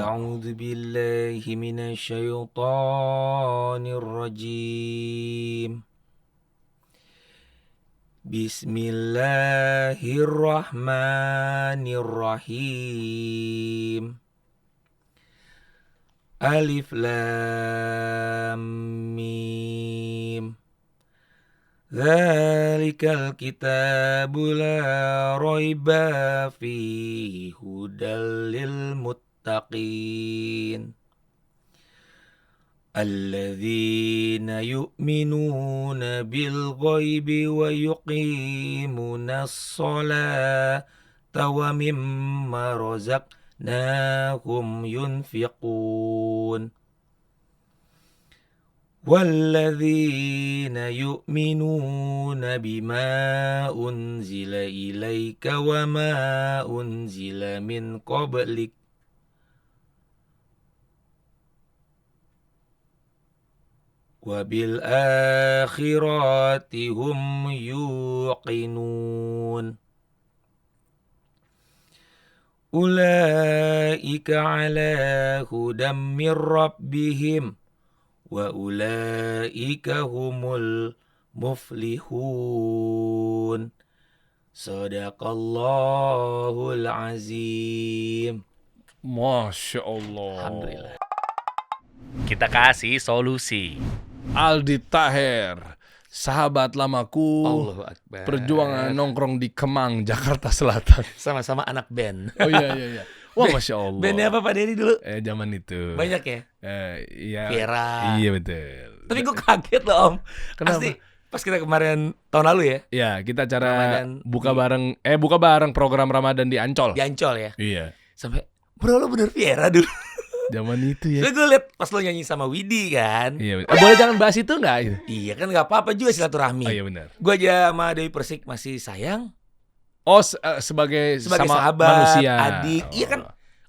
أعوذ بالله من الشيطان الرجيم بسم الله الرحمن الرحيم ألف لام ميم ذلك الكتاب لا ريب فيه هدى للمتقين الذين يؤمنون بالغيب ويقيمون الصلاة ومما رزقناهم ينفقون والذين يؤمنون بما أنزل إليك وما أنزل من قبلك وبالآخرة هم يوقنون أولئك على هدى من ربهم وأولئك هم المفلحون صدق الله العظيم. Masya Allah. Alhamdulillah. Kita kasih solusi. Aldi Taher, sahabat lamaku, Allahu Akbar. perjuangan nongkrong di Kemang, Jakarta Selatan. Sama-sama anak band. Oh iya. Wah, Masya Allah. Bandnya apa Pak Dery dulu? Zaman itu. Banyak ya? Iya. Viera. Iya betul. Tapi gue kaget loh Om. Kenapa? Pasti pas kita kemarin tahun lalu ya, Ya, kita acara Ramadan buka di- bareng program Ramadan di Ancol. di Ancol ya. Iya. Sampai bro lo bener Viera dulu. Zaman itu ya. Terus gue liat pas lo nyanyi sama Widi kan. Iya. Boleh jangan bahas itu enggak? Iya kan gak apa-apa juga silaturahmi. Oh iya benar. Gue aja sama Dewi Persik masih sayang. Oh, sebagai Sebagai sama sahabat, manusia. adik. Iya kan?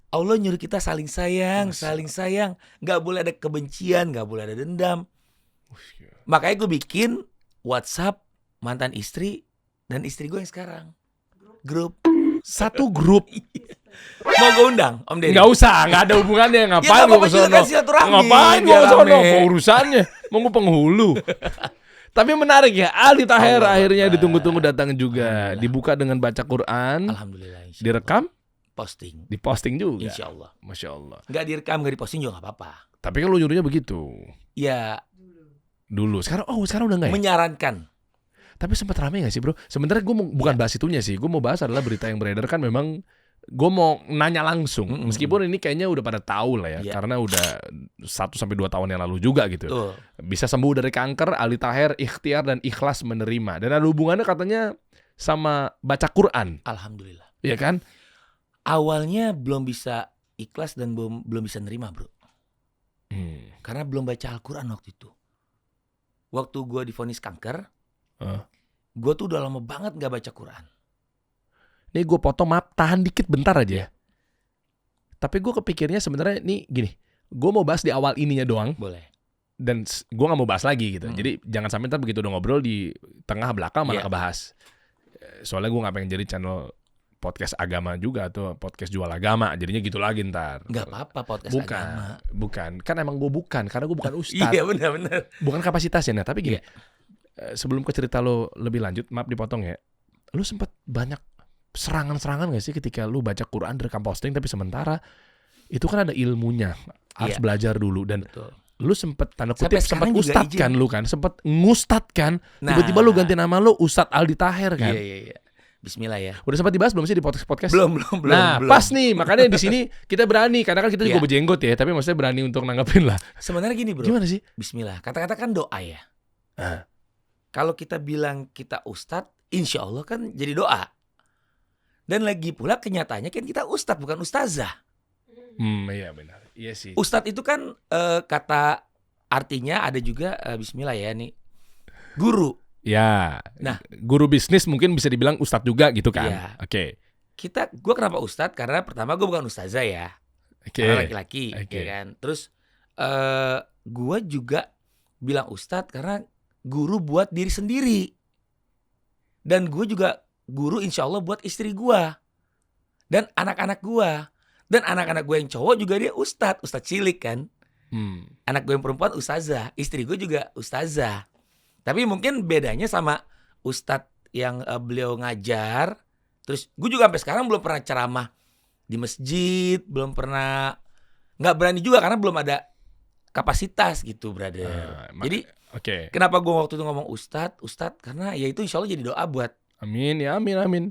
Allah nyuruh kita saling sayang, Masya saling sayang. Gak boleh ada kebencian, gak boleh ada dendam. Makanya gue bikin WhatsApp mantan istri dan istri gue yang sekarang. Grup. Satu grup. Mau gue undang Om Dery? Nggak usah, nggak ada hubungannya. Ya, Ngapain nggak gue apa-apa juga kesono? kan silaturahmi, Ngapain gue biar kesono? rame. Apa urusannya? Mau gue penghulu. Tapi menarik ya, Aldi Taher Allah akhirnya Akbar. ditunggu-tunggu datang juga. Alhamdulillah. Dibuka dengan baca Quran, Alhamdulillah. insya Allah. direkam, Posting. diposting juga. Insya Allah. Masya Allah. Gak direkam, gak diposting juga gak apa-apa. Tapi kan lu nyuruhnya begitu Ya dulu. Sekarang udah nggak ya? menyarankan. Tapi sempat rame nggak sih bro? Sebenarnya gue bukan bahas itunya sih. Gue mau bahas adalah berita yang beredar kan memang. Gue mau nanya langsung, meskipun ini kayaknya udah pada tahu lah ya, Iya. karena udah 1-2 tahun yang lalu juga gitu. Tuh. Bisa sembuh dari kanker, Aldi Taher ikhtiar dan ikhlas menerima. Dan ada hubungannya katanya sama baca Quran, Alhamdulillah. ya kan? Awalnya belum bisa ikhlas dan belum bisa nerima bro. Karena belum baca Al-Quran waktu itu. Waktu gue divonis kanker, gue tuh udah lama banget gak baca Quran. Nih gue potong, maaf, tahan dikit bentar aja. Tapi gue kepikirnya sebenarnya nih gini, gue mau bahas di awal ininya doang, Boleh. dan gue nggak mau bahas lagi gitu. Jadi jangan sampai ntar begitu udah ngobrol di tengah belakang malah Iya. kebahas. Soalnya gue nggak pengen jadi channel podcast agama juga atau podcast jual agama, jadinya gitu lagi ntar. Gak apa-apa podcast agama. Bukan. Kan emang gue bukan, karena gue bukan ustadz. Iya benar-benar. Bukan kapasitasnya. Nah, tapi gini, Iya. sebelum ke cerita lo lebih lanjut, maaf dipotong ya. Lu sempat banyak serangan-serangan gak sih ketika lu baca Quran direkam posting, tapi sementara itu kan ada ilmunya, harus Iya. belajar dulu, dan Betul. lu sempet tanda Sampai kutip sempat sekarang juga ustad izin. kan, lu kan sempet ngustad kan, Nah. tiba-tiba lu ganti nama lu Ustadz Aldi Taher kan. Iya. Bismillah ya. Udah sempat dibahas belum sih di podcast? Belum. Nah, pas nih, makanya di sini kita berani, karena kan kita juga Iya. berjenggot ya, tapi maksudnya berani untuk nanggepin lah. Sebenarnya gini bro. Gimana sih? Bismillah. Kata-kata kan doa ya. Ah. Kalau kita bilang kita ustadz, insya Allah kan jadi doa. Dan lagi pula kenyataannya kan kita ustadz bukan ustazah. Iya benar. Iya sih. Ustadz itu kan kata artinya ada juga bismillah ya nih. Guru. Ya. Nah. Guru bisnis mungkin bisa dibilang ustadz juga gitu kan. Iya. Oke. Gue kenapa ustadz? Karena pertama gue bukan ustazah ya. Oke. Karena laki-laki Oke. ya kan. Terus gue juga bilang ustadz karena guru buat diri sendiri. Dan gue juga guru insya Allah buat istri gue dan anak-anak gue. Dan anak-anak gue yang cowok juga dia ustadz cilik kan. Anak gue yang perempuan ustazah, istri gue juga ustazah. Tapi mungkin bedanya sama ustadz yang beliau ngajar. Terus gue juga sampai sekarang belum pernah ceramah di masjid, belum pernah, nggak berani juga karena belum ada kapasitas gitu, brother. Jadi kenapa gue waktu itu ngomong ustadz karena ya itu insya Allah jadi doa buat amin.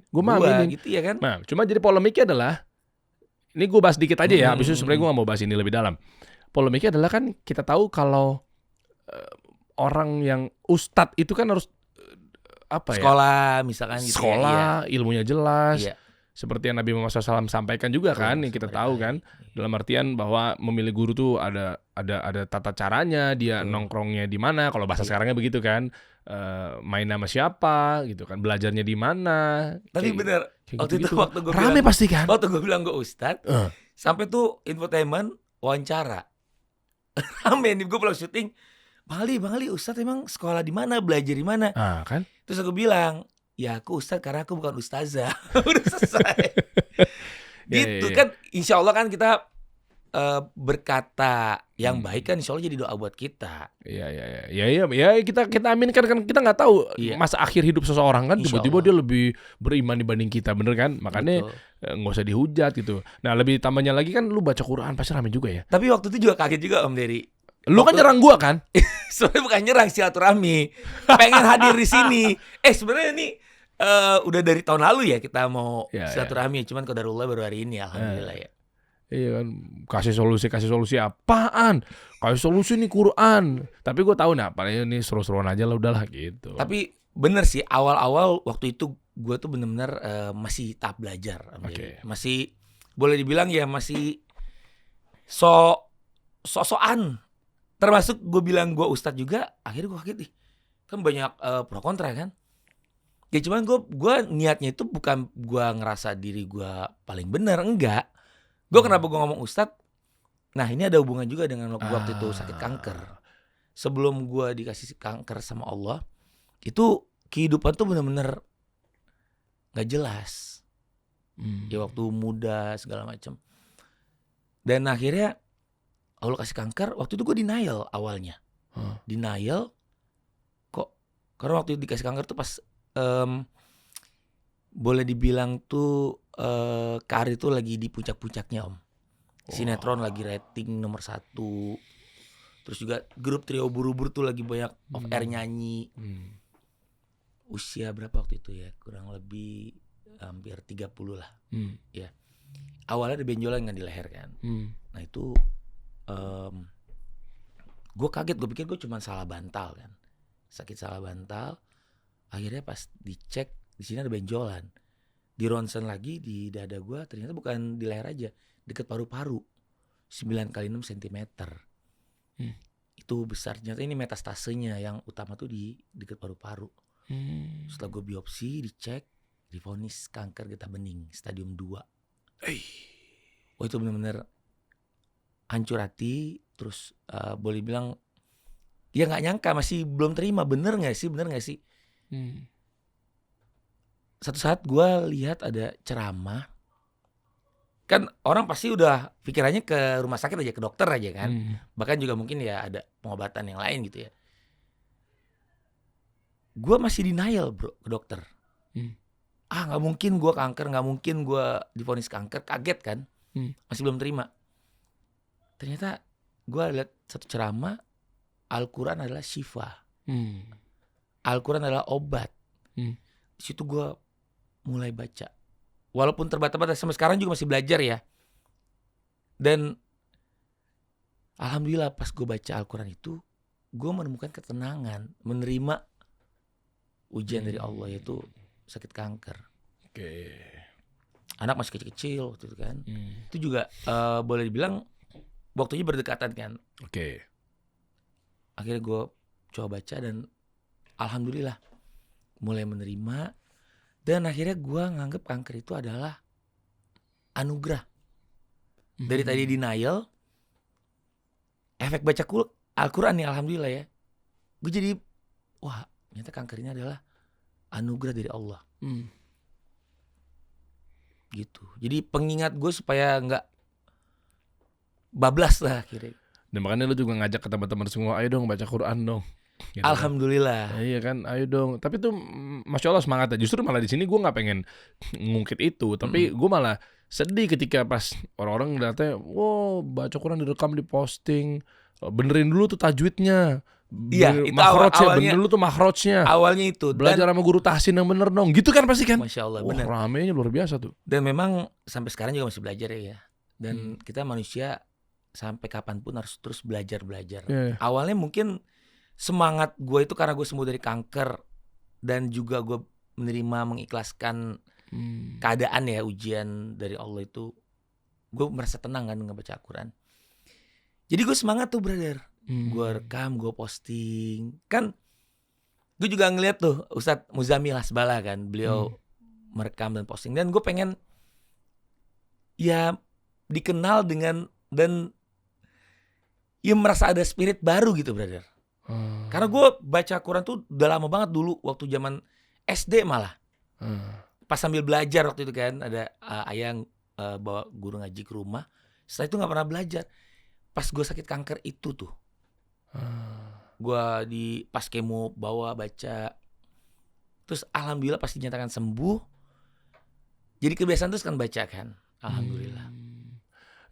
Gue mah aminin gitu ya kan. Nah, cuma jadi polemiknya adalah, ini gue bahas dikit aja ya, abis itu sebenarnya gue gak mau bahas ini lebih dalam. Polemiknya adalah kan kita tahu kalau orang yang ustadz itu kan harus sekolah misalkan gitu. Sekolah, ilmunya jelas. Iya. Seperti yang Nabi Muhammad SAW sampaikan juga kan, yang kita tahu kan, dalam artian bahwa memilih guru tuh ada tata caranya, dia nongkrongnya di mana, kalau bahasa sekarangnya begitu kan, main sama siapa gitu kan, belajarnya di mana. Tapi bener, waktu itu waktu gue rame bilang, pasti kan. Waktu gue bilang gue ustadz, sampai tuh infotainment wawancara. Rame nih, gue pulang syuting. Bang Ali ustadz emang sekolah di mana, belajar di mana? Kan? Terus aku bilang, ya aku ustadz karena aku bukan ustazah. Udah selesai. Gitu kan, insya Allah kan kita berkata yang baik kan insya Allah jadi doa buat kita. Iya, kita aminkan kan, kita nggak tahu masa akhir hidup seseorang kan, tiba-tiba dia lebih beriman dibanding kita, bener kan? Makanya nggak usah dihujat gitu. Nah, lebih tambahnya lagi kan, lu baca Quran pasti rame juga ya. Tapi waktu itu juga kaget juga Om Dery. Lu kan nyerang gua kan? Sebenarnya bukan nyerang, silaturahmi. Pengen hadir di sini. Sebenarnya nih udah dari tahun lalu ya kita mau silaturahmi, cuman qadarullah baru hari ini, alhamdulillah ya. Iya kan, kasih solusi apaan? Kasih solusi nih Quran. Tapi gue tahu nih apalagi ini seru-seruan aja lah, udahlah gitu. Tapi bener sih, awal-awal waktu itu gue tuh bener-bener masih tahap belajar. Masih boleh dibilang ya masih sok-sokan. Termasuk gue bilang gue ustadz juga, akhirnya gue kaget nih. Kan banyak pro kontra kan. Ya cuman gue niatnya itu bukan gue ngerasa diri gue paling benar, enggak. Gue kenapa gue ngomong ustadz? Nah ini ada hubungan juga dengan waktu itu sakit kanker. Sebelum gue dikasih kanker sama Allah, itu kehidupan tuh bener-bener gak jelas. Ya waktu muda segala macam. Dan akhirnya Allah kasih kanker, waktu itu gue denial awalnya. Denial kok, karena waktu itu dikasih kanker tuh pas boleh dibilang tuh karir tuh lagi di puncak-puncaknya Om. Sinetron lagi rating nomor 1. Terus juga grup trio Ubur-Ubur tuh lagi banyak off air nyanyi. Usia berapa waktu itu ya, kurang lebih hampir 30 lah. Ya. Awalnya ada benjolan kan di leher kan. Nah itu gue kaget, gue pikir gue cuma salah bantal kan, sakit salah bantal. Akhirnya pas dicek, di sini ada benjolan. Di ronsen lagi di dada gue, ternyata bukan di leher aja, deket paru-paru, 9x6 cm. Itu besar, ternyata ini metastasenya yang utama tuh di deket paru-paru. Setelah gue biopsi, dicek, divonis kanker getah bening stadium 2. Wah itu benar-benar hancur hati. Terus boleh bilang ya nggak nyangka, masih belum terima, bener nggak sih. Satu saat gue lihat ada ceramah, kan orang pasti udah pikirannya ke rumah sakit aja, ke dokter aja kan. Bahkan juga mungkin ya ada pengobatan yang lain gitu ya. Gue masih denial bro ke dokter. Nggak mungkin gue kanker, nggak mungkin gue divonis kanker. Kaget kan, masih belum terima. Ternyata gue lihat satu ceramah, Al-Quran adalah syifa. Al-Quran adalah obat. Di situ gue mulai baca. Walaupun terbatas-batas, sampai sekarang juga masih belajar ya. Dan alhamdulillah pas gue baca Al-Quran itu, gue menemukan ketenangan, menerima ujian dari Allah, yaitu sakit kanker. Anak masih kecil-kecil waktu itu kan. Itu juga boleh dibilang waktunya berdekatan kan. Akhirnya gue coba baca dan alhamdulillah mulai menerima. Dan akhirnya gue nganggep kanker itu adalah anugerah. Dari tadi denial, efek baca Al-Quran nih alhamdulillah ya, gue jadi wah ternyata kanker ini adalah anugerah dari Allah. Gitu. Jadi pengingat gue supaya nggak bablas lah akhirnya. Dan makanya lu juga ngajak ke teman-teman semua, ayo dong baca Quran dong. Gitu Alhamdulillah. kan. Iya kan, ayo dong. Tapi tuh Masya Allah semangatnya. Justru malah di sini gue nggak pengen ngungkit itu, tapi gue malah sedih ketika pas orang-orang ngeliatnya, wow baca Quran direkam, diposting, benerin dulu tuh tajwidnya. Iya, itu makhrajnya, awalnya. bener dulu tuh makhrajnya. Awalnya itu. Belajar sama guru tahsin yang bener dong. Gitu kan pasti kan? Masya Allah, Wah, benar. ramenya luar biasa tuh. Dan memang sampai sekarang juga masih belajar ya. Dan kita manusia sampai kapanpun harus terus belajar. Yeah. Awalnya mungkin semangat gue itu karena gue sembuh dari kanker dan juga gue menerima mengikhlaskan keadaan ya, ujian dari Allah itu, gue merasa tenang kan ngebaca Al-Quran. Jadi gue semangat tuh brother. Gue rekam, gue posting. Kan gue juga ngeliat tuh Ustadz Muzamil Hasbala kan, beliau merekam dan posting. Dan gue pengen ya dikenal dengan, dan ya merasa ada spirit baru gitu brother. Karena gue baca Quran tuh udah lama banget dulu, waktu zaman SD malah. Pas sambil belajar waktu itu kan, ada ayah bawa guru ngaji ke rumah. Setelah itu gak pernah belajar. Pas gue sakit kanker itu tuh, gue pas kemo bawa baca. Terus alhamdulillah pas dinyatakan sembuh, jadi kebiasaan terus kan baca kan. Alhamdulillah.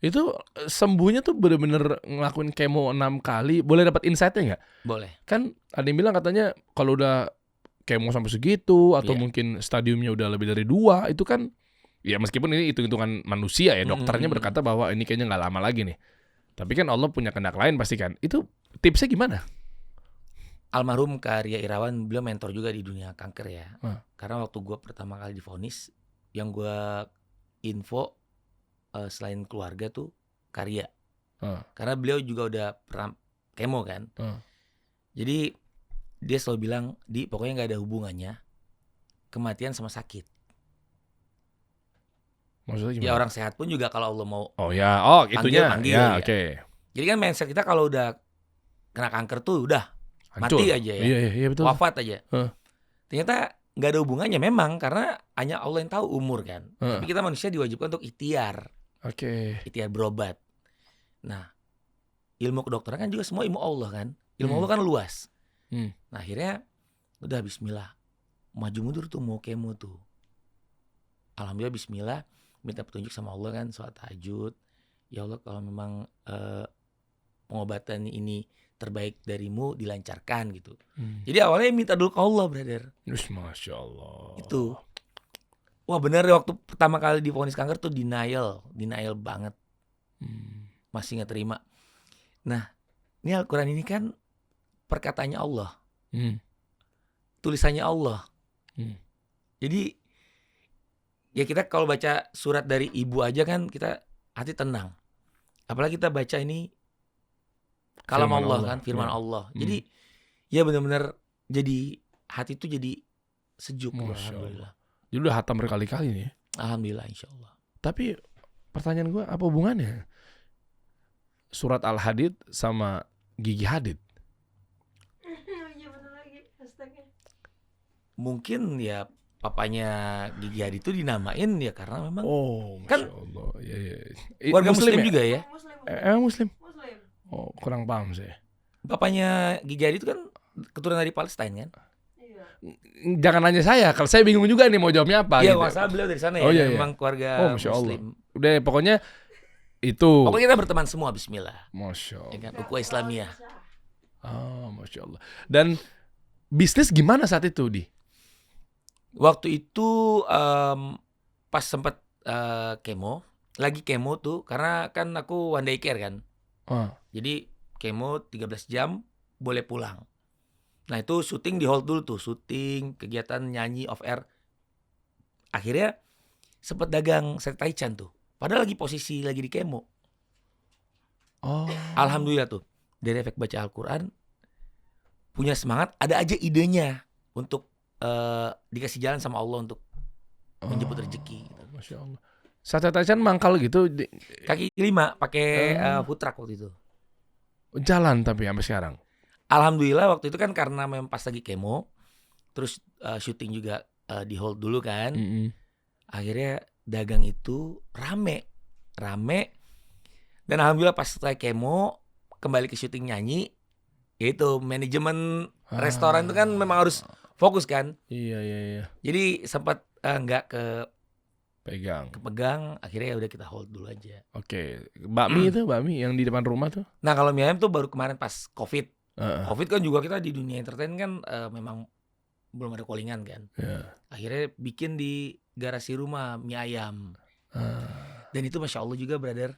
Itu sembuhnya tuh bener-bener ngelakuin kemo 6 kali. Boleh dapat insight-nya gak? Boleh. Kan ada yang bilang katanya kalau udah kemo sampai segitu, atau mungkin stadiumnya udah lebih dari 2, itu kan ya meskipun ini hitung-hitungan manusia ya, dokternya berkata bahwa ini kayaknya gak lama lagi nih. Tapi kan Allah punya kehendak lain pasti kan. Itu tipsnya gimana? Almarhum Kak Ria Irawan, beliau mentor juga di dunia kanker ya. Karena waktu gue pertama kali divonis, yang gue info selain keluarga tuh Karya. Karena beliau juga udah pernah kemo kan. Jadi dia selalu bilang, Di, pokoknya gak ada hubungannya kematian sama sakit. Maksudnya gimana? Ya orang sehat pun juga kalau Allah mau itunya panggil, ya, ya. oke. Jadi kan mindset kita kalau udah kena kanker tuh udah Hancur. mati aja ya. Iya betul. Wafat aja. Ternyata gak ada hubungannya memang, karena hanya Allah yang tahu umur kan. Tapi kita manusia diwajibkan untuk ikhtiar. Ikhtiar berobat. Nah, ilmu kedokteran kan juga semua ilmu Allah kan. Ilmu Allah kan luas. Nah akhirnya udah bismillah, maju mundur tuh mau kemo tuh. Alhamdulillah bismillah, minta petunjuk sama Allah kan, sholat tahajud. Ya Allah, kalau memang pengobatan ini terbaik darimu, dilancarkan gitu. Jadi awalnya minta dulu ke Allah brother. Masya Allah. Itu. Wah bener, waktu pertama kali divonis kanker tuh denial banget. Masih gak terima. Nah ini Al-Quran ini kan perkataannya Allah, tulisannya Allah. Jadi ya kita kalau baca surat dari ibu aja kan kita hati tenang. Apalagi kita baca ini kalam Allah kan, firman Allah. Jadi ya benar-benar jadi hati itu jadi sejuk. Alhamdulillah. Jadi udah hatam berkali-kali nih. Alhamdulillah insyaallah. Tapi pertanyaan gue, apa hubungannya surat Al-Hadid sama Gigi Hadid? Mungkin ya papanya Gigi Hadid itu dinamain ya karena memang kan Allah. Ya. Warga muslim juga ya. Emang muslim? Oh, kurang paham sih. Bapaknya Gigi Hadid itu kan keturunan dari Palestina kan? Jangan nanya saya, kalau saya bingung juga nih mau jawabnya apa. Iya, gitu. masalah beliau dari sana ya, memang keluarga muslim. Udah pokoknya itu. Pokoknya kita berteman semua, bismillah. Masya Allah. Ya kan, ukhuwah Islamiyah. Masya Allah. Dan bisnis gimana saat itu, Di? Waktu itu pas sempat kemo, lagi kemo tuh, karena kan aku one day care kan. Jadi kemo 13 jam boleh pulang. Nah itu syuting di hold dulu tuh, syuting, kegiatan nyanyi off air. Akhirnya sempet dagang set taichan tuh, padahal lagi posisi lagi di kemo. Alhamdulillah tuh, dari efek baca Al-Quran, punya semangat, ada aja idenya untuk dikasih jalan sama Allah untuk menjemput rezeki. Masya Allah. Set taichan mangkal gitu. Kaki 5 pakai food truck waktu itu. Jalan tapi sampai sekarang. Alhamdulillah waktu itu kan karena memang pas lagi kemo, terus syuting juga di hold dulu kan. Akhirnya dagang itu rame. Dan alhamdulillah pas setelah kemo kembali ke syuting nyanyi, yaitu manajemen restoran itu kan memang harus fokus kan. Iya. Jadi sempat nggak Kepegang. akhirnya ya udah kita hold dulu aja. Oke. Bakmi yang di depan rumah tuh. Nah kalau mie ayam tuh baru kemarin pas COVID. Uh-uh. COVID kan juga kita di dunia entertain kan memang belum ada callingan kan. Yeah. Akhirnya bikin di garasi rumah mie ayam. Dan itu Masya Allah juga brother.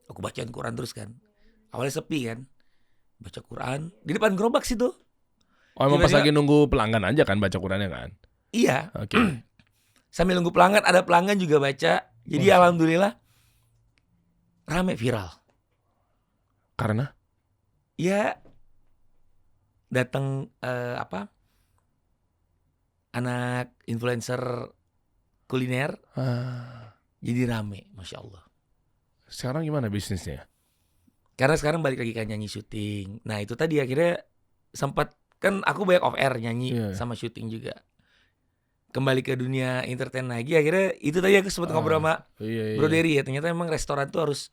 Aku bacain Quran terus kan. Awalnya sepi kan. Baca Quran di depan gerobak situ. Oh emang pas lagi nunggu pelanggan aja kan baca Qurannya kan? Iya. Oke. Sambil nunggu pelanggan, ada pelanggan juga baca. Jadi alhamdulillah rame viral. Karena? Ya datang anak influencer kuliner. Jadi rame, Masya Allah. Sekarang gimana bisnisnya? Karena sekarang balik lagi kan nyanyi syuting. Nah itu tadi akhirnya sempat kan aku banyak off air nyanyi sama syuting juga. Kembali ke dunia entertain lagi, akhirnya itu tadi aku sempat ngobrol sama Bro Dery ya. Ternyata memang restoran tuh harus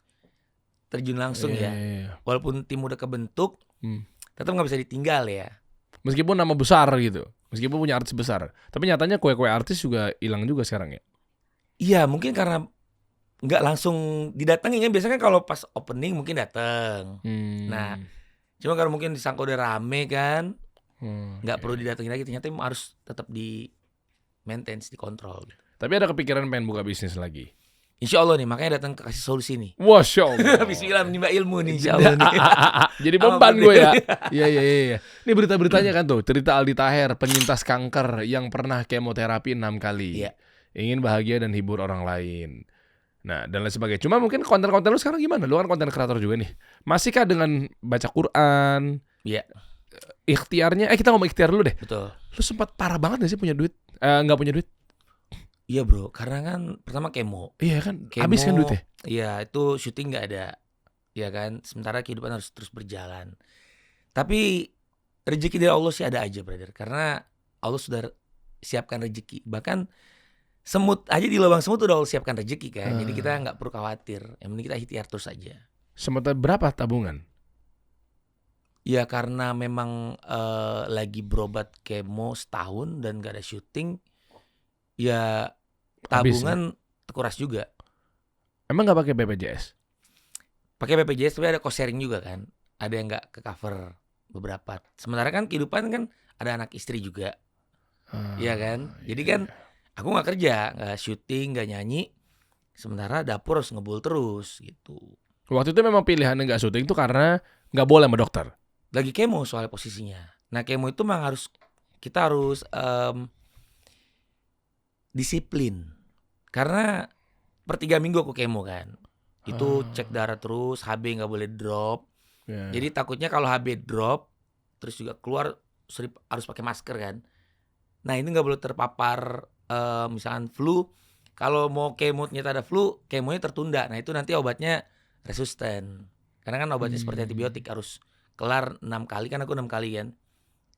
terjun langsung ya. Walaupun tim udah kebentuk, tetap nggak bisa ditinggal ya. Meskipun nama besar gitu, meskipun punya artis besar, tapi nyatanya kue-kue artis juga hilang juga sekarang ya. Iya mungkin karena nggak langsung didatengin kan. Biasanya kan kalau pas opening mungkin dateng. Nah cuma kalau mungkin disangka udah rame kan, nggak perlu didatengin lagi. Ternyata harus tetap di maintenance, dikontrol. Tapi ada kepikiran pengen buka bisnis lagi? Insya Allah nih, makanya datang ke Kasih Solusi nih. Masya Allah. Bismillah menimba ilmu nih insya Allah nih. Jadi beban gue ya. Iya. Ini berita-beritanya kan tuh, cerita Aldi Taher, penyintas kanker yang pernah kemoterapi 6 kali. Iya. Ingin bahagia dan hibur orang lain. Nah, dan lain sebagainya. Cuma mungkin konten-konten lu sekarang gimana? Lu kan konten kreator juga nih. Masihkah dengan baca Quran? Iya. Ikhtiarnya, kita ngomong ikhtiar dulu deh. Betul. Lu sempat parah banget gak sih punya duit? Nggak punya duit? Iya bro, karena kan pertama kemo. Iya kan, habis kan duitnya. Iya, itu syuting nggak ada, ya kan. Sementara kehidupan harus terus berjalan. Tapi rezeki dari Allah sih ada aja, brother. Karena Allah sudah siapkan rezeki. Bahkan semut aja di lubang semut udah Allah siapkan rezeki kan. Jadi kita nggak perlu khawatir. Yang penting kita ikhtiar terus aja. Sempat berapa tabungan? Ya karena memang lagi berobat kemo setahun dan gak ada syuting, ya tabungan terkuras juga. Emang gak pakai BPJS? Pakai BPJS tapi ada cost sharing juga kan. Ada yang gak ke cover beberapa. Sementara kan kehidupan kan ada anak istri juga. Iya kan. Jadi kan aku gak kerja, gak syuting, gak nyanyi. Sementara dapur harus ngebul terus gitu. Waktu itu memang pilihannya gak syuting tuh karena gak boleh sama dokter? Lagi kemo soal posisinya. Nah kemo itu memang kita harus disiplin. Karena per 3 minggu aku kemo kan. Itu cek darah terus, HB gak boleh drop. Jadi takutnya kalau HB drop, terus juga keluar harus pakai masker kan. Nah ini gak boleh terpapar misalkan flu. Kalau mau kemo ternyata ada flu, kemonya tertunda. Nah itu nanti obatnya resisten. Karena kan obatnya seperti antibiotik harus kelar 6 kali. Kan aku 6 kali kan.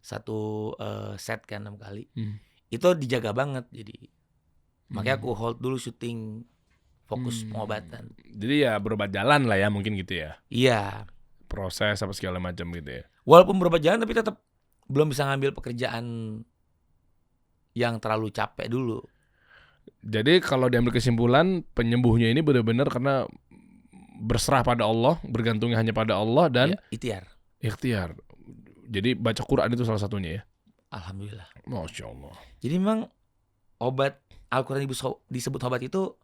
Satu set kan 6 kali. Itu dijaga banget. Jadi makanya aku hold dulu syuting, fokus pengobatan. Jadi ya berobat jalan lah ya mungkin gitu ya. Iya. Proses apa segala macam gitu ya. Walaupun berobat jalan tapi tetap belum bisa ngambil pekerjaan yang terlalu capek dulu. Jadi kalau diambil kesimpulan, penyembuhnya ini benar-benar karena berserah pada Allah, bergantungnya hanya pada Allah dan ya, ikhtiar. Jadi baca Quran itu salah satunya ya. Alhamdulillah. Masya Allah. Jadi memang obat Al-Quran disebut obat itu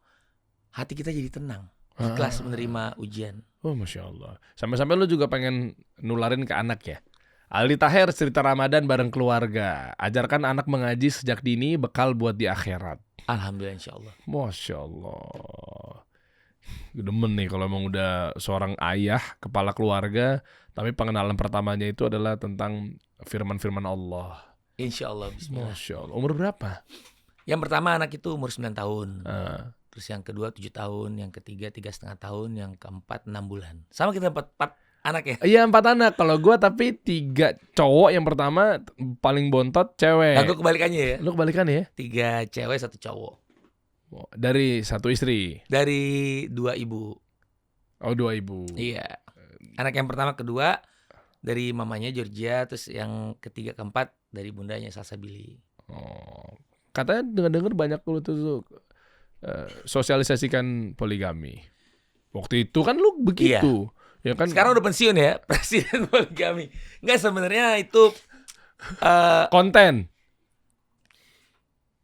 hati kita jadi tenang, ikhlas menerima ujian. Oh Masya Allah. Sampai-sampai lu juga pengen nularin ke anak ya. Aldi Taher cerita Ramadan bareng keluarga. Ajarkan anak mengaji sejak dini, bekal buat di akhirat. Alhamdulillah insya Allah. Masya Allah. Demen nih kalau emang udah seorang ayah, kepala keluarga, tapi pengenalan pertamanya itu adalah tentang firman-firman Allah. Insya Allah. Bismillah. Masya Allah. Umur berapa? Yang pertama anak itu umur 9 tahun. Terus yang kedua 7 tahun, yang ketiga 3,5 tahun, yang keempat 6 bulan. Sama kita 4 anak ya? Iya 4 anak. Kalau gue tapi 3 cowok. Yang pertama paling bontot cewek. Aku kebalikannya ya. Lu kebalikannya ya? 3 cewek 1 cowok. Dari 1 istri. Dari 2 ibu. Oh 2 ibu. Iya. Anak yang pertama kedua dari mamanya Georgia, terus yang ketiga keempat dari bundanya Salsabili. Oh. Katanya dengar banyak lu tuh sosialisasikan poligami. Waktu itu kan lu begitu. Ya kan Sekarang udah pensiun ya, presiden poligami. Enggak, sebenarnya itu konten.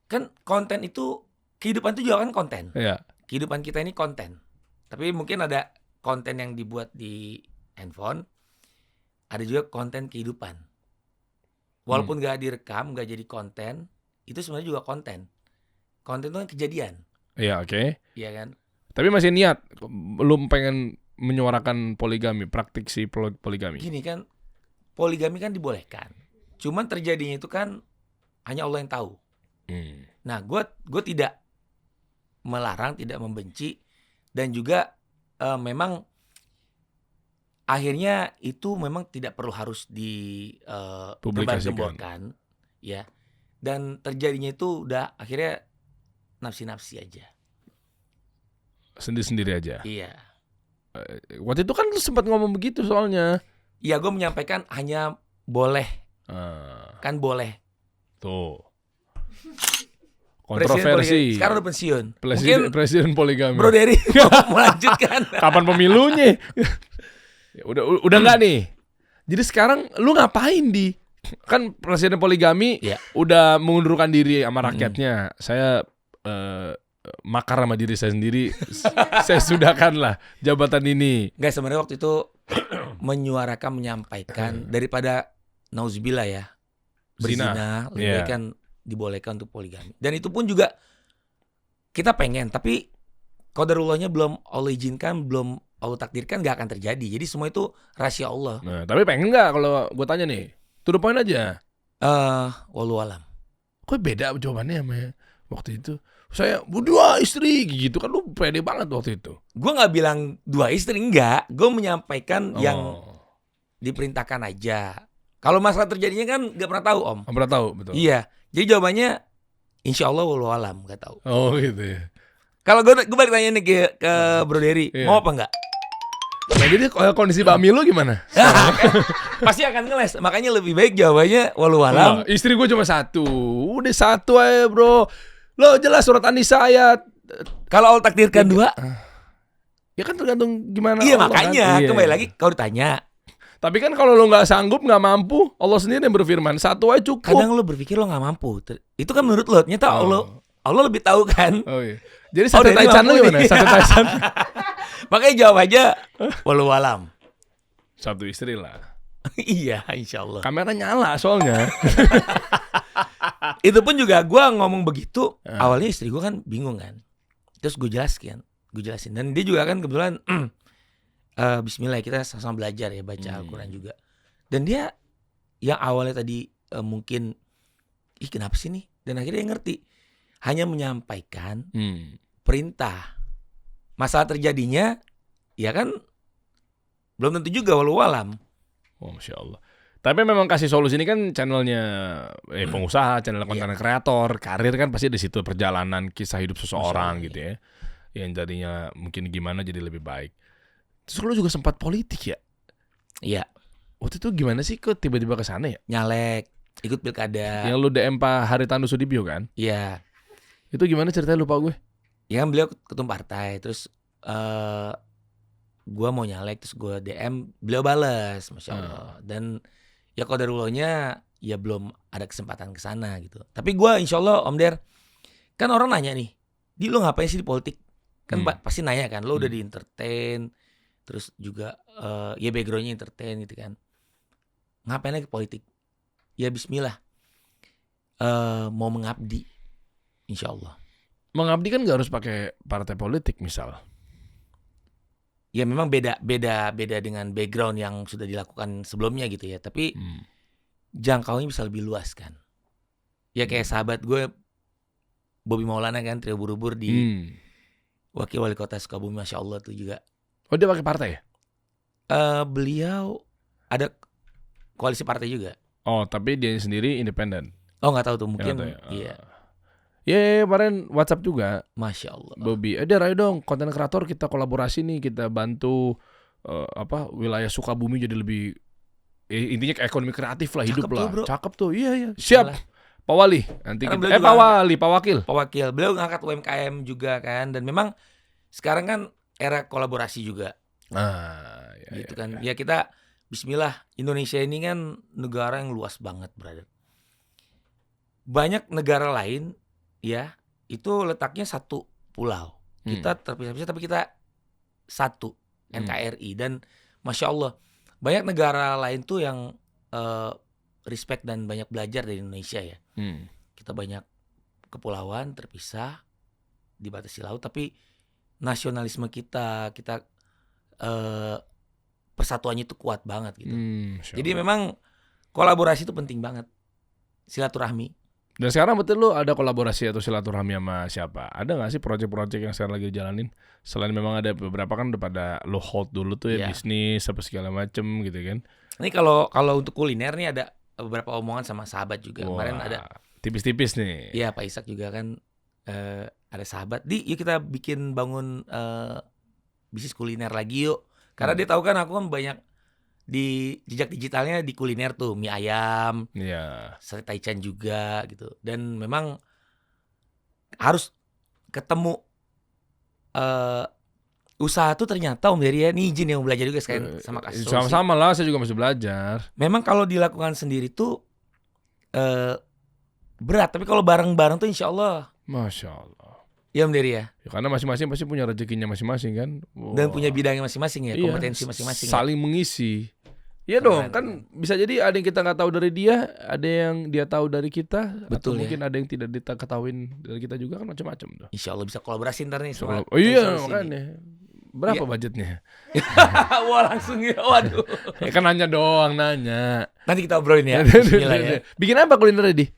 kan konten itu, kehidupan itu juga kan konten. Iya. Kehidupan kita ini konten. Tapi mungkin ada konten yang dibuat di handphone, ada juga konten kehidupan. Walaupun nggak direkam, nggak jadi konten, itu sebenarnya juga konten. Konten itu kan kejadian, Iya, oke. iya kan? Tapi masih niat lu pengen menyuarakan poligami, praktisi poligami. Gini kan, poligami kan dibolehkan. Cuman terjadinya itu kan hanya Allah yang tahu. Nah, gue tidak melarang, tidak membenci, dan juga memang akhirnya itu memang tidak perlu harus Publikasikan. ya. Dan terjadinya itu udah akhirnya nafsi-nafsi aja. Sendiri-sendiri aja. Iya. Waktu itu kan lu sempat ngomong begitu soalnya. Iya, gue menyampaikan hanya boleh. Kan boleh. Tuh. Presiden Kontroversi. poligami. Sekarang udah pensiun. Presiden poligami. Bro Dery mau melanjutkan. Kapan pemilunya? Ya, udah enggak nih. Jadi sekarang lu ngapain di? Kan presiden poligami udah mengundurkan diri sama rakyatnya. Saya makar sama diri saya sendiri. Saya sudahkanlah jabatan ini. Enggak, sebenarnya waktu itu menyuarakan, menyampaikan daripada nauzubillah ya, berzina, lebih baik kan dibolehkan untuk poligami. Dan itu pun juga kita pengen, tapi qadarullahnya belum Allah izinkan, belum Allah takdirkan, gak akan terjadi. Jadi semua itu rahasia Allah. Nah, tapi pengen nggak kalau gue tanya nih? To the point aja. Wallahu alam. Kok beda jawabannya sama waktu itu? Saya 2 istri gitu kan, lu pede banget waktu itu. Gue nggak bilang 2 istri, enggak. Gue menyampaikan yang diperintahkan aja. Kalau masalah terjadinya kan nggak pernah tahu, Om. Nggak pernah tahu, betul. Iya. Jadi jawabannya insya Allah wallahu alam, nggak tahu. Oh gitu ya. Kalau gue balik tanya nih ke Bro Dery, mau apa enggak? Nah, jadi kondisi Pak Milo gimana? Pasti akan ngeles. Makanya lebih baik jawabannya wallahu alam. Istri gue cuma 1. Udah 1 aja, bro. Lo jelas surat An-Nisa ayat. Kalau Allah takdirkan 2, ya kan tergantung gimana. iya, Allah, makanya kan? kembali lagi kau ditanya. Tapi kan kalau lo nggak sanggup, nggak mampu, Allah sendiri yang berfirman 1 aja cukup. Kadang lo berpikir lo nggak mampu. Itu kan menurut lo. Ternyata Allah lebih tahu kan. Oh iya. Jadi sate Taichan lo gimana? Sate Taichan. Makanya jawab aja wallahu alam. 1 istri lah. Iya, insya Allah. Kamera nyala soalnya. Itu pun juga gue ngomong begitu, awalnya istri gue kan bingung kan. Terus gue jelasin. Dan dia juga kan kebetulan bismillah, kita sama-sama belajar ya, baca Al-Quran juga. Dan dia yang awalnya tadi mungkin kenapa sih nih, dan akhirnya dia ngerti. Hanya menyampaikan perintah. Masalah terjadinya ya kan belum tentu juga, walau alam. Oh, Masya Allah. Tapi memang kasih solusi ini kan channelnya pengusaha, channel konten kreator, karir kan pasti di situ, perjalanan kisah hidup seseorang gitu ya. Yang jadinya mungkin gimana jadi lebih baik. Terus lu juga sempat politik ya? Iya. Waktu itu gimana sih kok tiba-tiba ke sana ya? Nyalek, ikut pilkada. Yang lu DM Pak Haritanu Sudibyo kan? Iya. Itu gimana ceritanya, lupa gue. Ya kan beliau ketum partai, terus gue mau nyalek, terus gue DM, beliau balas, Masya Allah. Dan ya qadarullahnya ya belum ada kesempatan ke sana gitu. Tapi gue insya Allah Om Der, kan orang nanya nih, lo ngapain sih di politik? Kan pasti nanya kan, lo udah di entertain, terus juga ya backgroundnya entertain gitu kan. Ngapain lagi politik? Ya bismillah, mau mengabdi, insya Allah. Mengabdi kan gak harus pakai partai politik misal. Ya memang beda dengan background yang sudah dilakukan sebelumnya gitu ya. Tapi jangkauannya bisa lebih luas kan. Ya kayak sahabat gue Bobby Maulana kan, trio Buru-Buru di wakil wali kota Sukabumi, Masya Allah tuh juga. Oh, dia pakai partai ya? Beliau ada koalisi partai juga. Oh, tapi dia sendiri independen. Oh, nggak tahu tuh, mungkin. Iya. Kemarin WhatsApp juga. Masya Allah. Bobby, ayo dong konten kreator kita kolaborasi nih, kita bantu wilayah Sukabumi jadi lebih intinya ekonomi kreatif lah, hidup lah. Cakep tuh, iya. Siap. Pak Wali, nanti kita, Pak Wakil. Beliau ngangkat UMKM juga kan, dan memang sekarang kan era kolaborasi juga. Gitu kan. Ya kita bismillah, Indonesia ini kan negara yang luas banget, brother. Banyak negara lain ya, itu letaknya satu pulau. Kita terpisah-pisah tapi kita satu, NKRI. Dan Masya Allah, banyak negara lain tuh yang respect dan banyak belajar dari Indonesia ya. Kita banyak kepulauan terpisah, dibatasi laut, tapi nasionalisme kita persatuannya itu kuat banget gitu. Jadi memang kolaborasi itu penting banget, silaturahmi. Dan sekarang betul lo ada kolaborasi atau silaturahmi sama siapa? Ada nggak sih proyek-proyek yang sekarang lagi jalanin? Selain memang ada beberapa kan udah pada lo hold dulu tuh ya, bisnis apa segala macem gitu kan. Ini kalau untuk kuliner nih ada beberapa omongan sama sahabat juga. Kemarin ada tipis-tipis nih. Iya, Pak Ishak juga kan ada sahabat. Yuk kita bangun bisnis kuliner lagi yuk. Karena dia tahu kan aku kan banyak di jejak digitalnya di kuliner tuh, mie ayam, sate taichan juga gitu. Dan memang harus ketemu usaha tuh ternyata Om Dery ya, ini izin yang belajar juga sekalian sama Kak Solusi. Sama-sama lah, saya juga masih belajar. Memang kalau dilakukan sendiri tuh berat, tapi kalau bareng-bareng tuh insya Allah. Masya Allah. Ya Om Dery ya. Karena masing-masing pasti punya rezekinya masing-masing kan. Dan punya bidangnya masing-masing ya, kompetensi masing-masing. Saling mengisi. Iya dong, kan bisa jadi ada yang kita nggak tahu dari dia, ada yang dia tahu dari kita. Betul, atau mungkin ada yang tidak ketahuin dari kita juga, kan macam-macam tuh. Insya Allah bisa kolaborasi ntar nih sama. Makanya. Berapa budgetnya? Wah langsung ya, waduh. Ya kan nanya doang, nanya. Nanti kita obrolin ya. Bismillah ya. Bikin apa kuliner di?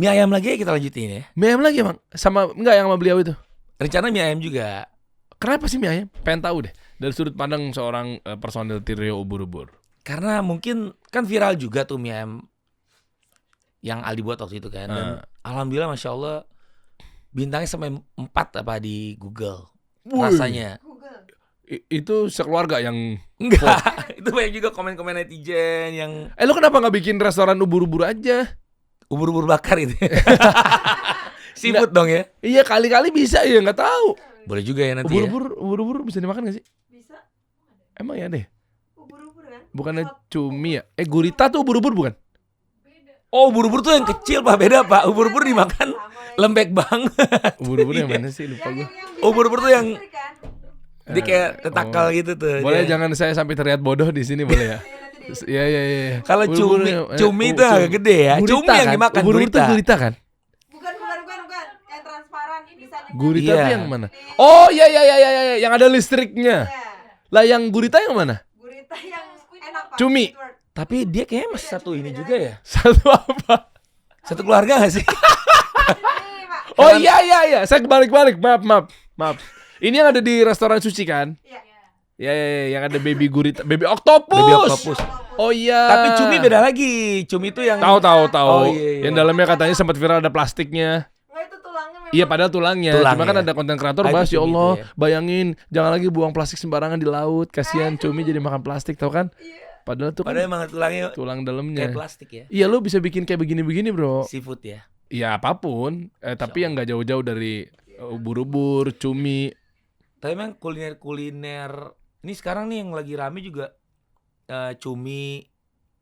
Mie ayam lagi kita lanjutin ya. Mie ayam lagi emang? Enggak yang sama beliau itu? Rencana mie ayam juga. Kenapa sih mie ayam? Pengen tahu deh. Dari sudut pandang seorang personil Tiryo ubur-ubur. Karena mungkin kan viral juga tuh mie ayam yang Aldi buat waktu itu kan. Dan alhamdulillah Masya Allah bintangnya sampai 4 apa di Google. Rasanya. Itu sekeluarga yang enggak. Itu banyak juga komen-komen netizen yang lo kenapa gak bikin restoran ubur-ubur aja? Ubur-ubur bakar itu. Seafood dong ya. Iya, kali-kali bisa ya, gak tahu. Boleh juga ya nanti. Ubur-ubur bisa dimakan gak sih? Bisa. Emang ya deh. Ubur-ubur kan? Bukannya cumi ya? Gurita tuh ubur-ubur bukan? Beda. Oh, ubur-ubur tuh yang kecil Pak, beda Pak. Ubur-ubur dimakan lembek banget. Ubur-ubur yang mana sih? Lupa gue. Ubur-ubur tuh yang dia kayak tetakal gitu tuh. Boleh jangan saya sampai terlihat bodoh di sini, boleh ya? Iya. Kalau cumi itu agak gede ya. Gurita, cumi yang dimakan ubur-ubur gurita. Itu gurita kan? Bukan. Yang transparan bisa. Gurita tuh yang mana? Oh iya, yang ada listriknya. Lah yang gurita yang mana? Gurita yang enak Pak. Cumi. Tapi dia kayaknya masih satu ini juga ya. Satu apa? Satu keluarga gak sih? Oh iya. Saya kebalik-balik. Maaf. Ini yang ada di restoran sushi kan? Iya. Ya, yang ada baby gurita, baby oktopus. Oh iya. Tapi cumi beda lagi. Cumi itu yang tahu. Oh, iya. Yang dalamnya katanya sempat viral ada plastiknya. Enggak, itu tulangnya memang. Iya, padahal tulangnya. Cuma kan ada konten kreator bahas, ya Allah, bayangin jangan lagi buang plastik sembarangan di laut. Kasihan cumi jadi makan plastik, tau kan? Padahal tuh kan emang tulangnya tulang dalamnya kayak plastik ya. Iya, lu bisa bikin kayak begini-begini, Bro. Seafood ya. Iya, apapun. Tapi yang enggak jauh-jauh dari ubur-ubur, cumi. Tapi emang kuliner ini sekarang nih yang lagi rame juga cumi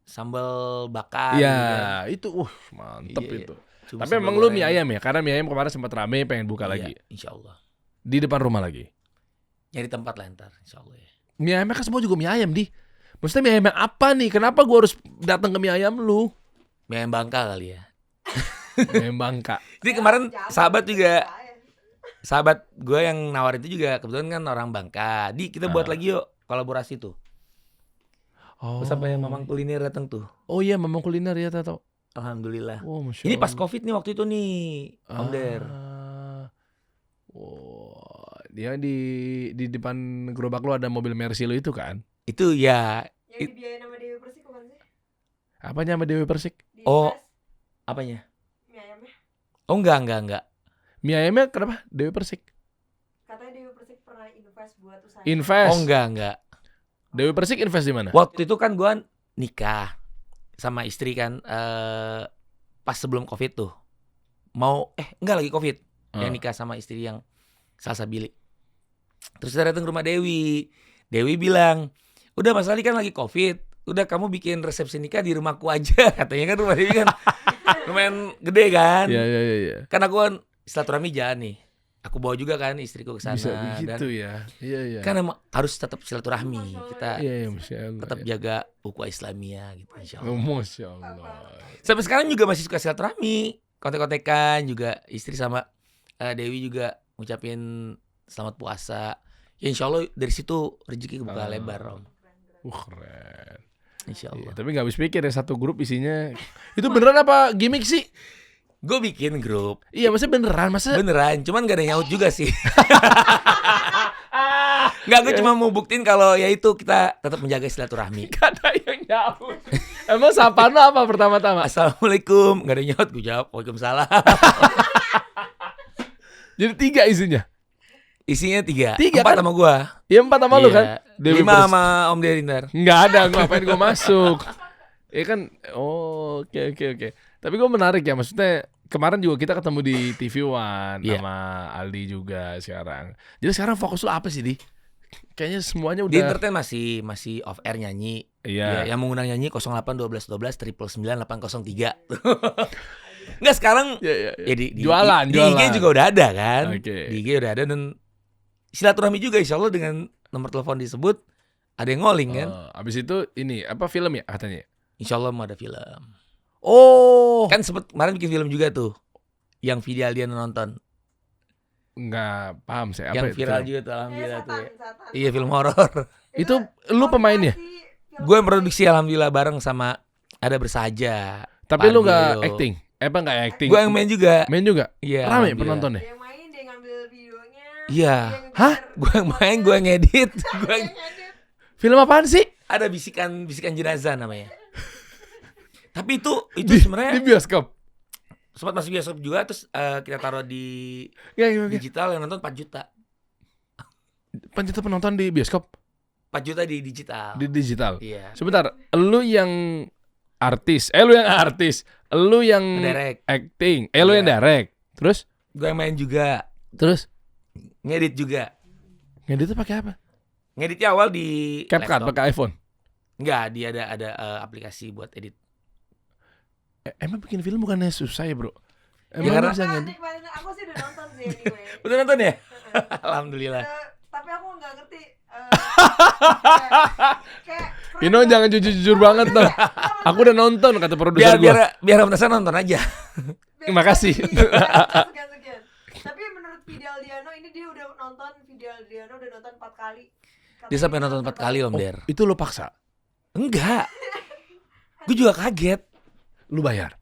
sambal bakar. Iya, gitu itu mantep iya. itu. Cumi Tapi sambal emang lu goreng. mie ayam ya? Karena mie ayam kemarin sempat rame, pengen buka lagi. Insya Allah. Di depan rumah lagi. Nyari tempat lah ntar, insya Allah ya. Mie ayamnya kan semua juga mie ayam, Di. Maksudnya mie ayam yang apa nih? Kenapa gua harus datang ke mie ayam lu? Mie ayam Bangka kali ya. Mie ayam Bangka. Jadi kemarin sahabat gue yang nawarin itu juga kebetulan kan orang Bangka. Kita buat lagi yuk kolaborasi tuh. Terus sampai Mamang Kuliner datang tuh. Oh iya, Mamang Kuliner ya, tahu. Alhamdulillah. Oh, ini pas Covid nih waktu itu nih, Om Der. Dia di depan gerobak lu ada mobil Mercy lu itu kan? Itu ya. Yang dibiayain sama Dewi Persik bukan sih? Apanya sama Dewi Persik? Oh, apanya? Mie ayamnya. Oh enggak. Mie ayamnya kenapa? Dewi Persik. Katanya Dewi Persik pernah invest buat usaha. Invest. Oh enggak. Dewi Persik invest di mana? Waktu itu kan gue nikah sama istri kan pas sebelum Covid tuh. Enggak lagi Covid. Yang nikah sama istri yang Salsa Billy. Terus kita datang ke rumah Dewi. Dewi bilang, "Udah Mas Ali kan lagi Covid. Udah kamu bikin resepsi nikah di rumahku aja." Katanya kan rumah Dewi kan lumayan gede kan. Iya. Kan aku kan silaturahmi jalan nih. Aku bawa juga kan istriku ke sana. Bisa begitu ya. Iya. Kan emang harus tetap silaturahmi. Kita Iya, Masya Allah. tetap jaga ukhuwah Islamiyah gitu insyaallah. Masya Allah. Sampai sekarang juga masih suka silaturahmi. Kontek-kontekan juga istri sama Dewi juga ngucapin selamat puasa. Ya insyaallah dari situ rezeki kebuka lebar Om. Keren. Insyaallah. Iya, tapi gak habis pikir ya satu grup isinya. Itu beneran apa gimmick sih? Gue bikin grup. Iya, maksudnya beneran, Beneran, cuman gak ada nyaut juga sih. Nggak, gue cuma mau buktiin kalau ya itu kita tetap menjaga silaturahmi. Gak ada yang nyaut. Emang sapaan lo apa pertama-tama? Assalamualaikum, gak ada nyaut, gue jawab waalaikumsalam. Jadi 3 isinya. Isinya 3 4 kan? Sama gue. Iya 4 sama lu kan? 5 sama Om Dery ntar. Nggak ada, ngapain gue masuk. Ya kan, oke. Tapi gue menarik ya, maksudnya kemarin juga kita ketemu di TV One sama Aldi juga sekarang. Jadi sekarang fokus lu apa sih, Di? Kayaknya semuanya udah Di entertain masih off air nyanyi. Iya. Ya, yang mengundang nyanyi 08 12 12 999 803. Enggak sekarang ya di jualan. IG juga udah ada kan. Oke. Di IG udah ada dan silaturahmi juga insyaallah dengan nomor telepon disebut ada yang ngoling kan. Abis itu ini apa film ya katanya? Insyaallah mau ada film. Oh. Kan sempet kemarin bikin film juga tuh. Yang video dia nonton. Nggak paham saya apa Yang itu viral film? juga tuh alhamdulillah tuh ya. Satan. Iya film horor. Itu lu pemainnya? Gue yang produksi alhamdulillah bareng sama ada Bersahaja. Tapi lu nggak Pardio. acting? Apa nggak acting? Gue yang main juga. Main juga? Iya. Rame alhamdulillah. penontonnya? Dia yang main, dia ngambil videonya. Iya. dia ngejar Hah? Gue yang main, gue yang ngedit. Gue dia ngedit. Film apaan sih? ada bisikan jenazah namanya. Tapi itu Di sebenarnya bioskop? sempat masuk bioskop juga terus kita taruh di Gimana? digital yang nonton 4 juta. Pencetak penonton di bioskop? 4 juta di digital. Di digital? Iya. Sebentar, lu yang artis, lu yang Ngedirect. acting, lu yang direct, terus Gue yang main juga, ngedit juga. ngeditnya pakai apa? Ngeditnya awal di CapCut laptop. pakai iPhone. Enggak, dia ada aplikasi buat edit. Emang bikin film bukannya susah ya, Bro? Ya, Emang karena- lu bisa Nah, ngedit? aku sih udah nonton sih anyway. Udah nonton ya? Alhamdulillah. Tapi aku nggak ngerti. Kayak Ino jangan jujur-jujur banget dong. Aku udah nonton kata produser Biar penasaran nonton aja. Terima kasih. Sekian. Tapi menurut Video Aldiano ini dia udah nonton Video Aldiano udah nonton 4 kali. Dia sampai nonton 4 kali Om Der. Itu lo paksa? Enggak. Gue juga kaget. Lu bayar?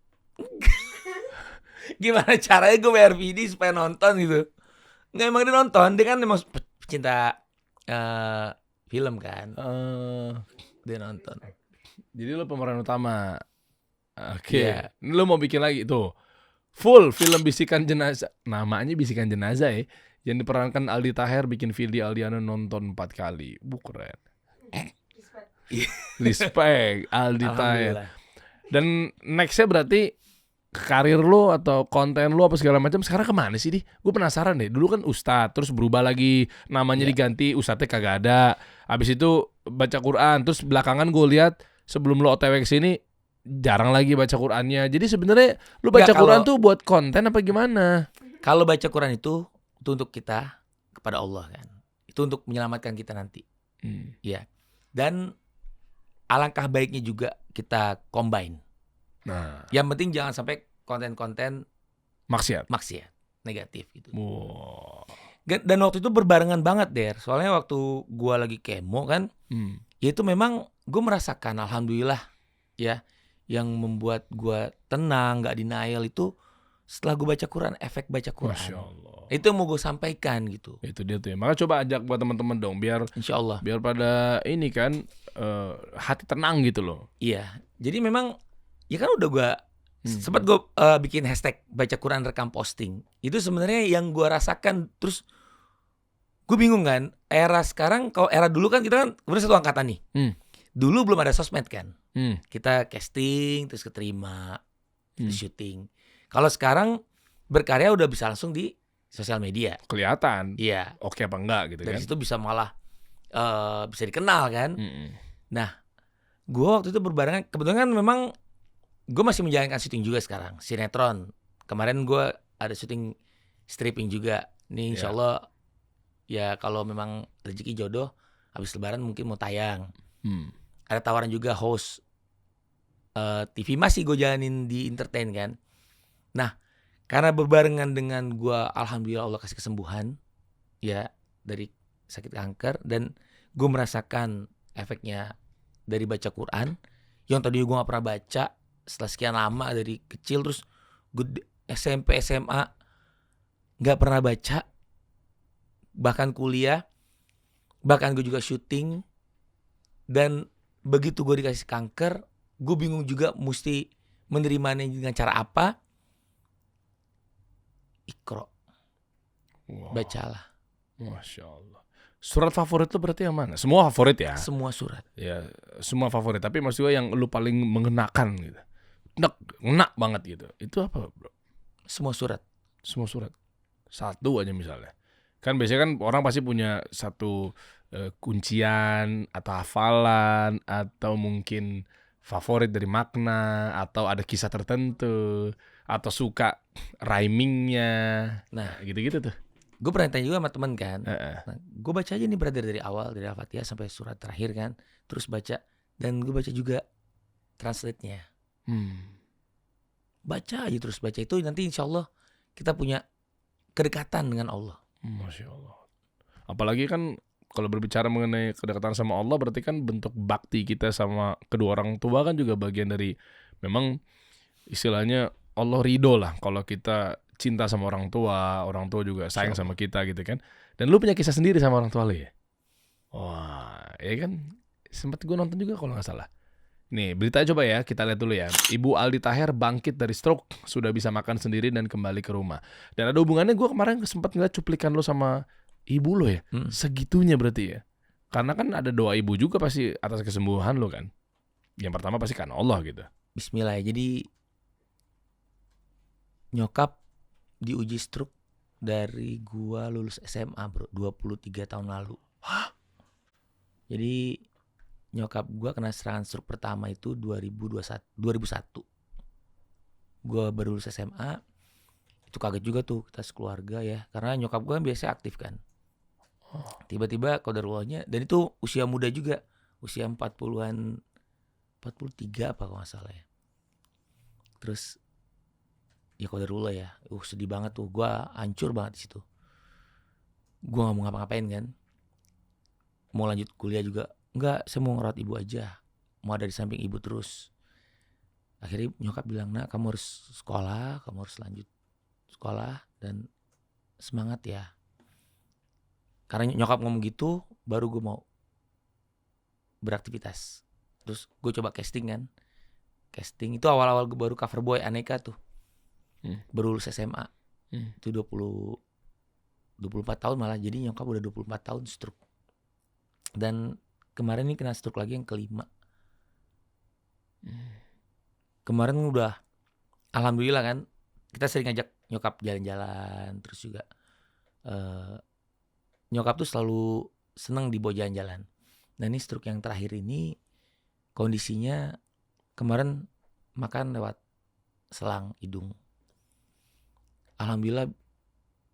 Gimana caranya gue bayar VD supaya nonton gitu. Enggak, emang dia nonton. Dia kan emang pecinta film kan. Dia nonton. Jadi lo pemeran utama. Oke. Iya. Lo mau bikin lagi tuh. Full film Bisikan Jenazah. Namanya Bisikan Jenazah ya. Yang diperankan Aldi Taher bikin video Aldiano nonton 4 kali. Keren. Respect Aldi Taher. Alhamdulillah. Dan nextnya berarti karir lo atau konten lo apa segala macam sekarang kemana sih, Di? Gue penasaran deh. Dulu kan Ustadz, terus berubah lagi namanya diganti, Ustadznya kagak ada. Abis itu baca Quran, terus belakangan gue lihat sebelum lo OTW ke sini jarang lagi baca Qurannya. Jadi sebenarnya lo baca Nggak, Quran kalau- tuh buat konten apa gimana? Kalau baca Quran itu untuk kita kepada Allah kan. Itu untuk menyelamatkan kita nanti. Iya. Dan alangkah baiknya juga kita combine. Nah, Yang penting jangan sampai konten-konten maksiat. maksiat, negatif gitu. Wow. Dan waktu itu berbarengan banget Der. Soalnya waktu gua lagi kemo kan, ya itu memang gue merasakan alhamdulillah ya, yang membuat gua tenang, gak denial itu setelah gue baca Quran, efek baca Quran. Masya Allah. Itu yang mau gue sampaikan gitu. Itu dia tuh ya. Maka coba ajak buat teman-teman dong biar Insya Allah. pada ini kan hati tenang gitu loh. Iya. Jadi memang ya kan udah gue Sempat gue bikin hashtag baca Quran rekam posting. Itu sebenarnya yang gue rasakan. Terus gue bingung kan. Era sekarang, kalau era dulu kan kita kan kemudian satu angkatan nih. Dulu belum ada sosmed kan. Kita casting, terus keterima, terus syuting. Kalau sekarang berkarya udah bisa langsung di sosial media. Kelihatan. Iya. Oke apa enggak gitu Dari kan. situ bisa malah bisa dikenal kan. Nah, gue waktu itu berbarengan, kebetulan kan memang gue masih menjalankan syuting juga sekarang, sinetron. Kemarin gue ada syuting stripping juga. Nih insya Allah ya kalau memang rezeki jodoh, habis lebaran mungkin mau tayang. Ada tawaran juga host TV, masih gue jalanin di entertain kan. Nah, karena berbarengan dengan gue, alhamdulillah Allah kasih kesembuhan ya dari sakit kanker, dan gue merasakan efeknya dari baca Quran yang tadi gue gak pernah baca setelah sekian lama dari kecil. Terus gue SMP SMA gak pernah baca, bahkan kuliah, bahkan gue juga syuting. Dan begitu gue dikasih kanker, gue bingung juga mesti menerimanya dengan cara apa. Iqra, bacalah. Masya Allah. Surat favorit lu berarti yang mana? Semua favorit ya? Semua surat. Ya, semua favorit. Tapi maksud gue yang lu paling mengenakan gitu. Ngena banget gitu. Itu apa, bro? Semua surat. Semua surat. Satu aja misalnya. Kan biasanya kan orang pasti punya satu kuncian atau hafalan atau mungkin favorit dari makna atau ada kisah tertentu atau suka rhymingnya. Nah, gitu-gitu tuh. Gue pernah tanya juga sama temen kan. Nah, gue baca aja nih brother dari awal, dari Al-Fatihah sampai surat terakhir kan. Terus baca, dan gue baca juga translate-nya. Baca aja terus, baca itu nanti insya Allah kita punya kedekatan dengan Allah. Masya Allah. Apalagi kan kalau berbicara mengenai kedekatan sama Allah, berarti kan bentuk bakti kita sama kedua orang tua kan juga bagian dari, memang istilahnya Allah ridho lah kalau kita cinta sama orang tua juga sayang sama kita gitu kan. Dan lu punya kisah sendiri sama orang tua lu ya? Wah, ya kan sempat gue nonton juga kalau nggak salah. Nih berita coba ya, kita lihat dulu ya. Ibu Aldi Taher bangkit dari stroke, sudah bisa makan sendiri dan kembali ke rumah. Dan ada hubungannya, gue kemarin sempat ngeliat cuplikan lu sama ibu lo ya. Segitunya berarti ya. Karena kan ada doa ibu juga pasti atas kesembuhan lo kan. Yang pertama pasti karena Allah gitu. Bismillah ya. Jadi nyokap diuji stroke dari gua lulus SMA bro, 23 tahun lalu. Hah? Jadi nyokap gua kena serangan stroke pertama itu 2001. Gua baru lulus SMA. Itu kaget juga tuh kita sekeluarga ya. Karena nyokap gua biasanya aktif kan. Tiba-tiba qadarullahnya, dan itu usia muda juga. Usia 40-an, 43 apa kalau gak salah ya. Terus ya qadarullah ya. Sedih banget tuh. Gua hancur banget di situ. Gua gak mau ngapa-ngapain kan. Mau lanjut kuliah juga enggak, saya mau ngerawat ibu aja. Mau ada di samping ibu terus. Akhirnya nyokap bilang, "Nak, kamu harus sekolah, kamu harus lanjut sekolah dan semangat ya." Karena nyokap ngomong gitu, baru gue mau beraktivitas. Terus gue coba casting kan. Casting itu awal-awal gue baru cover boy Aneka tuh. Baru lulus SMA. Itu 24 tahun malah. Jadi nyokap udah 24 tahun stroke. Dan kemarin ini kena stroke lagi yang kelima. Kemarin udah alhamdulillah kan. Kita sering ngajak nyokap jalan-jalan. Terus juga nyokap tuh selalu seneng dibawa jalan-jalan. Nah ini stroke yang terakhir ini kondisinya kemarin makan lewat selang hidung. Alhamdulillah,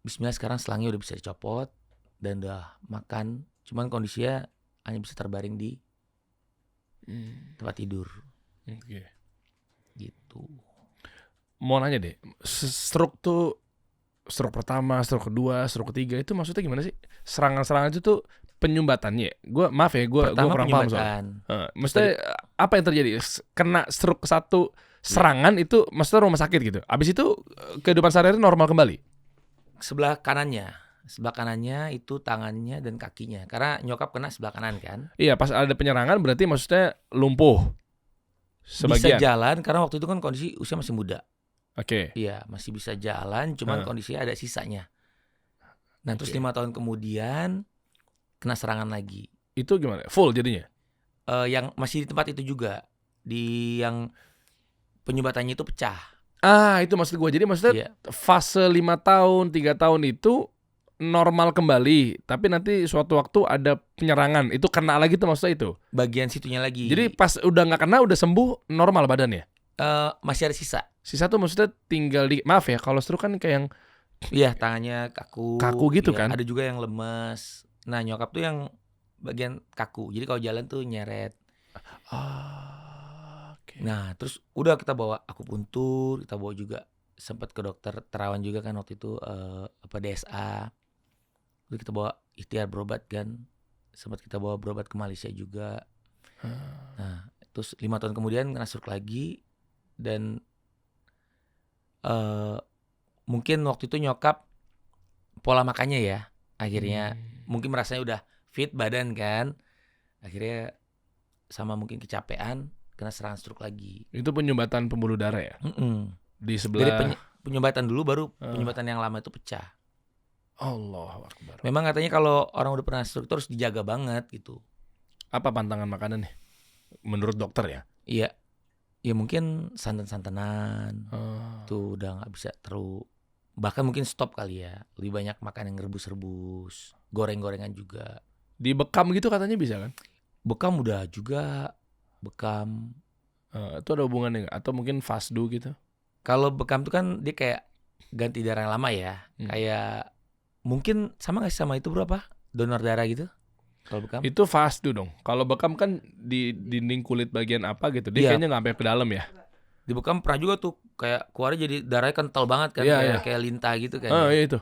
bismillah sekarang selangnya udah bisa dicopot dan udah makan. Cuman kondisinya hanya bisa terbaring di tempat tidur. Gitu. Mau nanya deh, stroke pertama, stroke kedua, stroke ketiga itu maksudnya gimana sih? Serangan-serangan itu tuh penyumbatannya. Gue kurang paham soalnya. Maksudnya apa yang terjadi? Kena stroke satu serangan itu maksudnya rumah sakit gitu. Abis itu kehidupan sehari-hari normal kembali. Sebelah kanannya itu tangannya dan kakinya. Karena nyokap kena sebelah kanan kan. Iya, pas ada penyerangan berarti maksudnya lumpuh. Sebagian. Bisa jalan karena waktu itu kan kondisi usia masih muda. Oke. Iya, masih bisa jalan, cuman kondisinya ada sisanya. Nah, terus 5 tahun kemudian kena serangan lagi. Itu gimana? Full jadinya? Yang masih di tempat itu juga, di yang penyumbatannya itu pecah. Itu maksud gue. Jadi maksudnya Iya. fase 5 tahun, 3 tahun itu normal kembali, tapi nanti suatu waktu ada penyerangan. Itu kena lagi tuh maksudnya itu? Bagian situnya lagi. Jadi pas udah nggak kena, udah sembuh, normal badannya? Masih ada sisa. Sisa tuh maksudnya tinggal di... Maaf ya, kalau stroke kan kayak yang... Iya, tangannya kaku. Kaku gitu ya, kan? Ada juga yang lemes. Nah, nyokap tuh yang bagian kaku. Jadi kalau jalan tuh nyeret. Oke. Nah, terus udah kita bawa akupuntur, kita bawa juga sempat ke dokter terawan juga kan waktu itu DSA. Lalu kita bawa ikhtiar berobat kan. Sempat kita bawa berobat ke Malaysia juga. Nah, terus 5 tahun kemudian kena stroke lagi dan mungkin waktu itu nyokap pola makannya ya akhirnya mungkin merasanya udah fit badan kan, akhirnya sama mungkin kecapean kena serangan stroke lagi. Itu penyumbatan pembuluh darah ya? Di sebelah... Dari penyumbatan dulu baru penyumbatan yang lama itu pecah. Allahu Akbar. Memang katanya kalau orang udah pernah stroke itu harus dijaga banget gitu. Apa pantangan makanan nih? Menurut dokter ya? Iya. Ya mungkin santan-santanan tuh udah nggak bisa terlalu, bahkan mungkin stop kali ya. Lebih banyak makan yang rebus-rebus, goreng-gorengan juga. Dibekam gitu katanya bisa kan? Bekam udah juga, bekam. Itu ada hubungannya nggak? Atau mungkin fasdu gitu? Kalau bekam tuh kan dia kayak ganti darah yang lama ya. Kayak mungkin sama nggak sih sama itu berapa? Donor darah gitu? Kalau bekam? Itu fasdu dong. Kalau bekam kan di dinding kulit bagian apa gitu. Dia kayaknya nggak sampai ke dalam ya. Di bekam pernah juga tuh kayak keluarnya jadi darahnya kental banget kan, kayak lintah gitu kan. Iya itu.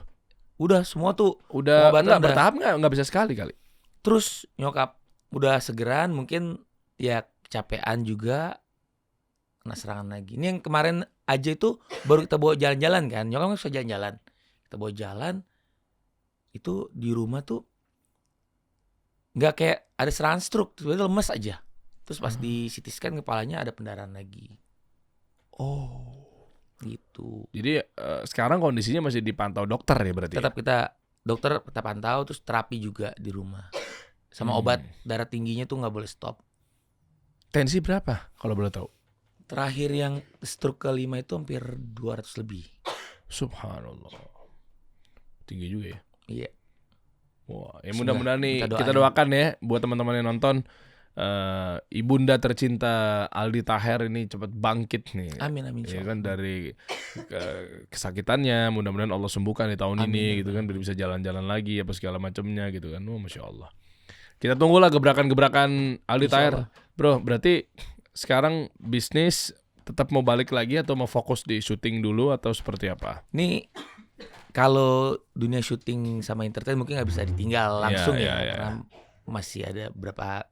Udah semua tuh udah pengobatan enggak bertahap, nggak bisa sekali kali. Terus nyokap udah segeran, mungkin ya kecapean juga, kena serangan lagi. Ini yang kemarin aja itu baru kita bawa jalan-jalan kan. Nyokap kan suka jalan-jalan. Kita bawa jalan itu di rumah tuh nggak kayak ada serangan stroke, tiba-tiba lemes aja. Terus pas di CT scan kepalanya ada pendarahan lagi. Gitu. Jadi sekarang kondisinya masih dipantau dokter ya berarti? Tetap dokter kita pantau, terus terapi juga di rumah. Sama obat darah tingginya tuh nggak boleh stop. Tensi berapa kalau boleh tahu? Terakhir yang stroke kelima itu hampir 200 lebih. Subhanallah. Tinggi juga ya? Iya. Wah, ya mudah-mudahan nih kita kita doakan ya buat teman-teman yang nonton, ibunda tercinta Aldi Taher ini cepat bangkit nih. Amin Ya kan dari kesakitannya, mudah-mudahan Allah sembuhkan di tahun ini gitu kan, biar bisa jalan-jalan lagi apa segala macamnya gitu kan. Masya Allah. Kita tunggulah gebrakan-gebrakan Aldi Taher. Bro, berarti sekarang bisnis tetap mau balik lagi atau mau fokus di syuting dulu atau seperti apa? Nih kalau dunia syuting sama entertain mungkin nggak bisa ditinggal langsung karena masih ada beberapa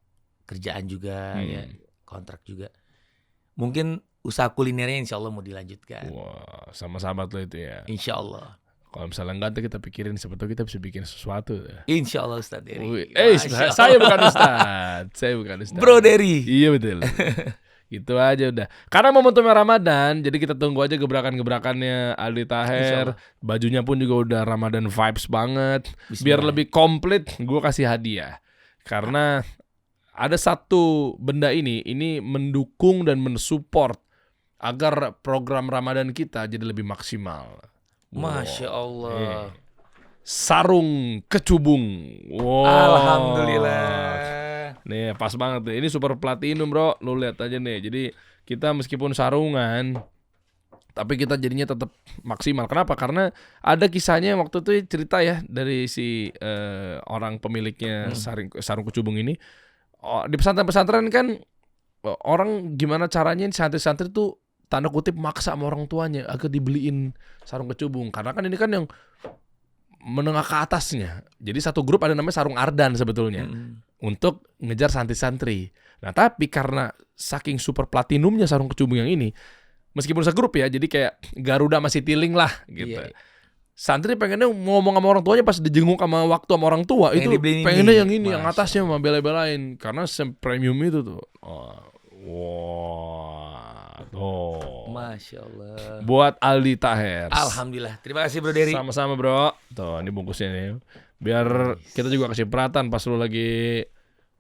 kerjaan juga ya, kontrak juga. Mungkin usaha kulinernya insya Allah mau dilanjutkan. Wah, sama-sama tuh itu ya. Insya Allah. Kalau misalnya enggak, kita pikirin sebetulnya kita bisa bikin sesuatu. Insya Allah Ustaz Dery. Saya bukan Ustaz. Saya bukan Ustaz. Bro Dery. Iya betul. Gitu aja udah. Karena momentumnya Ramadan, jadi kita tunggu aja gebrakan-gebrakannya Aldi Taher. Bajunya pun juga udah Ramadan vibes banget. Biar lebih komplit, gue kasih hadiah. Karena ada satu benda ini mendukung dan mensupport agar program Ramadan kita jadi lebih maksimal. Masya Allah. Sarung kecubung. Wow. Alhamdulillah. Nih pas banget nih. Ini super platinum bro. Lu lihat aja nih. Jadi kita meskipun sarungan, tapi kita jadinya tetap maksimal. Kenapa? Karena ada kisahnya waktu itu cerita ya dari si orang pemiliknya sarung kecubung ini. Di pesantren-pesantren kan orang gimana caranya santri-santri tuh tanda kutip maksa sama orang tuanya agar dibeliin sarung kecubung. Karena kan ini kan yang menengah ke atasnya. Jadi satu grup ada namanya sarung Ardan sebetulnya. Untuk ngejar santri-santri. Nah tapi karena saking super platinumnya sarung kecubung yang ini, meskipun segrup ya, jadi kayak Garuda masih tiling lah gitu. Iya. Santri pengennya ngomong sama orang tuanya pas dijenguk sama orang tua itu pengennya yang ini, yang atasnya mah bela-belain karena premium itu tuh. Wah. Tuh. Masya Allah. Buat Aldi Taher. Alhamdulillah. Terima kasih Bro Dery. Sama-sama bro. Tuh ini bungkusnya nih. Biar kita juga kasih perhatian pas lu lagi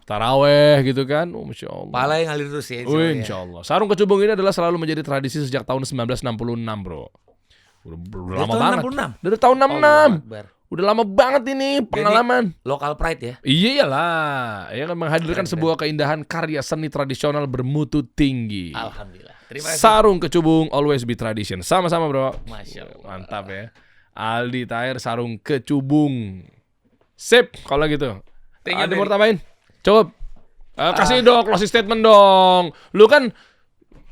taraweh gitu kan. Masya Allah. Pahala yang ngalir terus ya. Insya Allah. Sarung kecubung ini adalah selalu menjadi tradisi sejak tahun 1966 bro. Udah lama banget. 66. Dari tahun 66. Allahu Akbar. Udah lama banget ini pengalaman. Local pride ya. Iyalah, ya kan menghadirkan sebuah keindahan karya seni tradisional bermutu tinggi. Alhamdulillah. Terima kasih. Sarung kecubung always be tradition. Sama-sama bro. Masya Allah. Mantap ya. Aldi Taher sarung kecubung. Sip kalau gitu. Ada mau tambahin? Cukup. Kasih dong closing statement dong. Lu kan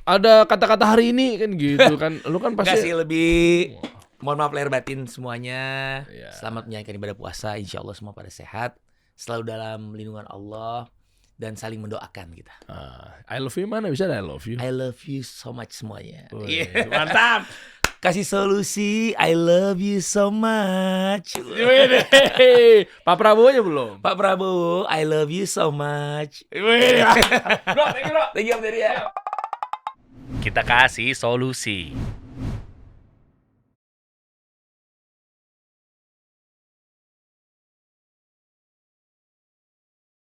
ada kata-kata hari ini kan gitu kan. Lu kan pasti Kasih lebih. Mohon maaf lahir batin semuanya. Ya. Selamat menjalankan ibadah puasa. Insya Allah semua pada sehat. Selalu dalam lindungan Allah. Dan saling mendoakan kita. I love you mana bisa ada I love you. I love you so much semuanya. Wih, mantap. Kasih solusi. I love you so much. Pak Prabowo nya belum. Pak Prabowo, I love you so much. Bro, thank you bro. Thank you, Om Dery ya. Kita kasih solusi.